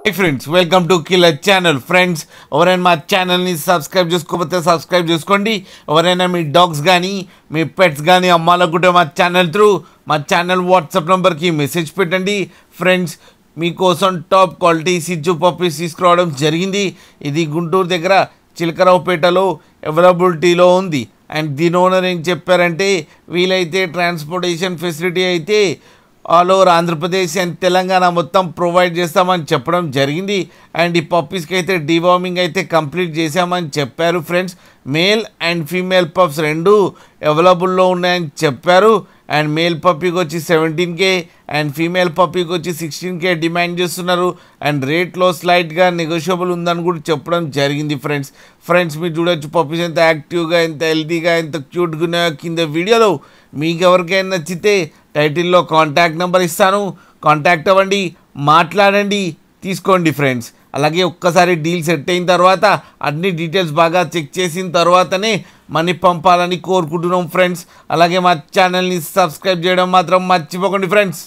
Hi friends, welcome to Killer Channel. Friends, ఎవరైనా మా ఛానల్ని సబ్స్క్రైబ్ చేసుకోకపోతే సబ్స్క్రైబ్ చేసుకోండి. ఎవరైనా మీ డాగ్స్ కానీ మీ పెట్స్ కానీ అమ్మాలనుకుంటే మా ఛానల్ వాట్సాప్ నెంబర్కి మెసేజ్ పెట్టండి. ఫ్రెండ్స్, మీకోసం టాప్ క్వాలిటీ సిజ్జు పప్పీస్ తీసుకురావడం జరిగింది. ఇది గుంటూరు దగ్గర చిలకరావుపేటలో అవైలబిలిటీలో ఉంది. అండ్ దీని ఓనర్ ఏం చెప్పారంటే వీలైతే ట్రాన్స్పోర్టేషన్ ఫెసిలిటీ అయితే all over Andhra Pradesh and Telangana మొత్తం ప్రొవైడ్ చేస్తామని చెప్పడం జరిగింది. అండ్ ఈ పప్పీస్కి అయితే డివార్మింగ్ అయితే కంప్లీట్ చేసామని చెప్పారు. Friends, male and female pups రెండు అవైలబుల్లో ఉన్నాయని చెప్పారు. అండ్ మేల్ పప్పీకి వచ్చి 17K అండ్ ఫీమేల్ పప్పీకి వచ్చి 16K డిమాండ్ చేస్తున్నారు. అండ్ రేట్లో స్లైట్గా నెగోషియబుల్ ఉందని కూడా చెప్పడం జరిగింది. ఫ్రెండ్స్ మీరు చూడొచ్చు పప్పీస్ ఎంత యాక్టివ్గా, ఎంత హెల్తీగా, ఎంత క్యూట్గా ఉన్నాయో కింద వీడియోలో. మీకు ఎవరికైనా నచ్చితే టైటిల్లో కాంటాక్ట్ నెంబర్ ఇస్తాను, కాంటాక్ట్ అవ్వండి, మాట్లాడండి, తీసుకోండి. ఫ్రెండ్స్, అలాగే ఒక్కసారి డీల్ సెట్ అయిన తర్వాత అన్ని డీటెయిల్స్ బాగా చెక్ చేసిన తర్వాతనే మనీ పంపాలని కోరుకుంటున్నాం. ఫ్రెండ్స్, అలాగే మా ఛానల్ని సబ్స్క్రైబ్ చేయడం మాత్రం మర్చిపోకండి. ఫ్రెండ్స్.